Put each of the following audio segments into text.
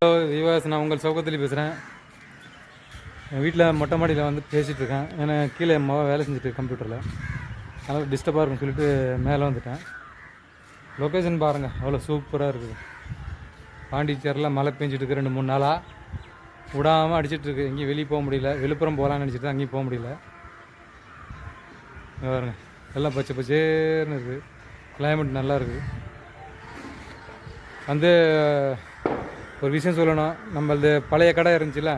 Hello விவாஸ், நான் உங்கள் சௌகத்தில் பேசுகிறேன். என் வீட்டில் மொட்டை மாடியில் வந்து பேசிகிட்ருக்கேன். ஏன்னா கீழே என் வேலை செஞ்சுட்டு கம்ப்யூட்டரில், அதனால் டிஸ்டர்பாக இருக்குன்னு சொல்லிட்டு மேலே வந்துட்டேன். லொக்கேஷன் பாருங்கள், அவ்வளோ சூப்பராக இருக்குது. பாண்டிச்சேரியில் மழை பெஞ்சிட்ருக்கு 2-3 நாளாக விடாமல் அடிச்சிட்ருக்கு. எங்கேயும் வெளியே போக முடியல. விழுப்புரம் போகலான்னு நினச்சிட்டு அங்கேயும் போக முடியல. பாருங்க, எல்லாம் பச்சை பச்சேர்னு இருக்குது. கிளைமேட் நல்லா இருக்குது. வந்து ஒரு விஷயம் சொல்லணும். நம்மளது பழைய கடை இருந்துச்சுல்ல,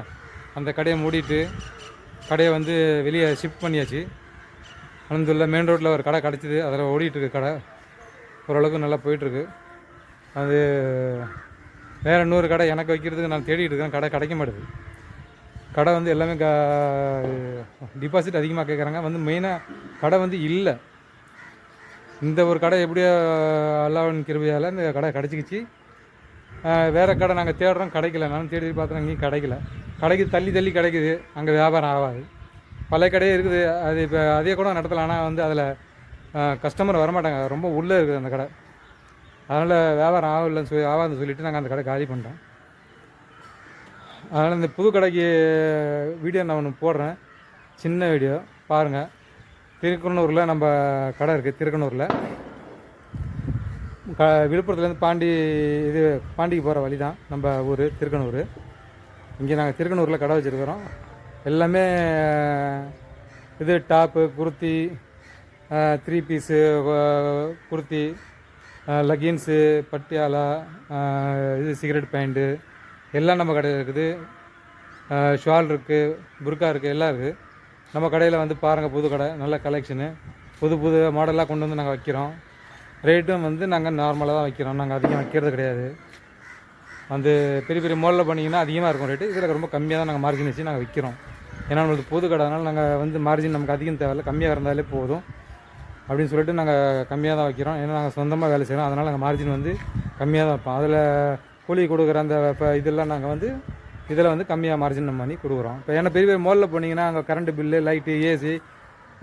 அந்த கடையை மூடிட்டு கடையை வந்து வெளியே ஷிஃப்ட் பண்ணியாச்சு. அனந்தூரில் மெயின் ரோட்டில் ஒரு கடை கிடச்சிது. அதில் ஓடிட்டுருக்கு கடை. ஓரளவுக்கு நல்லா போயிட்டுருக்கு. அது வேறு இன்னொரு கடை எனக்கு வைக்கிறதுக்கு நான் தேடிட்டு இருக்கேன். கடை கிடைக்க மாட்டேது. கடை வந்து எல்லாமே டிபாசிட் அதிகமாக கேட்குறாங்க. வந்து மெயினாக கடை வந்து இல்லை. இந்த ஒரு கடை எப்படியோ அல்லாஹ்வின் கிருபையால் இந்த கடை கிடச்சிக்கிச்சு. வேறு கடை நாங்கள் தேடுறோம், கிடைக்கல. நானும் தேடி பார்த்தோம், அங்கேயும் கிடைக்கல. கடைக்கு தள்ளி தள்ளி கிடைக்குது, அங்கே வியாபாரம் ஆகாது. பழைய கடையே இருக்குது, அது இப்போ அதே கூட நடத்தலாம். ஆனால் வந்து அதில் கஸ்டமர் வரமாட்டாங்க, ரொம்ப உள்ளே இருக்குது அந்த கடை. அதனால் வியாபாரம் ஆகாதுன்னு சொல்லிவிட்டு நாங்கள் அந்த கடை காலி பண்ணிட்டோம். அதனால் இந்த புது கடைக்கு வீடியோ நான் ஒன்று போடுறேன், சின்ன வீடியோ பாருங்கள். திருக்கனூரில் நம்ம கடை இருக்குது. திருக்கனூரில் விழுப்புரத்துலேருந்து பாண்டிக்கு போகிற வழி தான் நம்ம ஊர் திருக்கனூர். இங்கே நாங்கள் திருக்கனூரில் கடை வச்சுருக்கிறோம். எல்லாமே இது top, kurti, 3 piece kurti, leggings, Patiala, இது சிகரெட் பேண்ட்டு எல்லாம் நம்ம கடையில் இருக்குது. ஷால் இருக்குது, புர்கா இருக்குது, எல்லாம் இருக்குது. நம்ம கடையில் வந்து பாருங்கள், புது கடை, நல்ல கலெக்ஷனு. புது புது மாடலாக கொண்டு வந்து நாங்கள் வைக்கிறோம். ரேட்டும் வந்து நாங்கள் நார்மலாக தான் வைக்கிறோம். நாங்கள் அதிகம் வைக்கிறது கிடையாது. வந்து பெரிய பெரிய மாலில் பண்ணிங்கன்னா அதிகமாக இருக்கும் ரேட்டு. இதில் ரொம்ப கம்மியாக தான் நாங்கள் மார்ஜின் வச்சு நாங்கள் விற்கிறோம். ஏன்னா நம்மளுக்கு புது கடை, அதனால் நாங்கள் வந்து மார்ஜின் நமக்கு அதிகம் தேவையில்லை, கம்மியாக இருந்தாலே போதும் அப்படின்னு சொல்லிட்டு நாங்கள் கம்மியாக தான் வைக்கிறோம். ஏன்னா நாங்கள் சொந்தமாக வேலை செய்கிறோம். அதனால் நாங்கள் மார்ஜின் வந்து கம்மியாக தான் வைப்போம். அதில் கூலி கொடுக்குற அந்த இதெல்லாம் நாங்கள் வந்து இதில் வந்து கம்மியாக மார்ஜின் நம்ம பண்ணி கொடுக்குறோம். இப்போ ஏன்னா பெரிய பெரிய மாலில் போனீங்கன்னா அங்கே கரண்ட்டு பில்லு, லைட்டு, ஏசி,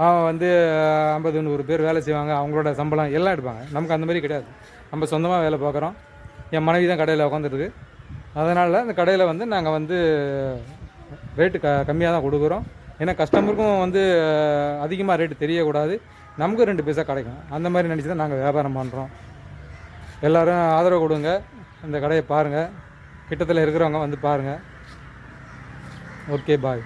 அவன் வந்து 50-100 பேர் வேலை செய்வாங்க. அவங்களோட சம்பளம் எல்லாம் எடுப்பாங்க. நமக்கு அந்த மாதிரி கிடையாது. நம்ம சொந்தமாக வேலை பார்க்குறோம். என் மனைவி தான் கடையில் உட்காந்துருக்கு. அதனால் அந்த கடையில் வந்து நாங்கள் வந்து ரேட்டு கம்மியாக தான் கொடுக்குறோம். ஏன்னா கஸ்டமருக்கும் வந்து அதிகமாக ரேட்டு தெரியக்கூடாது, நமக்கு 2 பைசா கிடைக்கும். அந்த மாதிரி நினச்சி தான் நாங்கள் வியாபாரம் பண்ணுறோம். எல்லோரும் ஆதரவு கொடுங்க. இந்த கடையை பாருங்கள், கிட்டத்தில் இருக்கிறவங்க வந்து பாருங்கள். ஓகே, பாய்.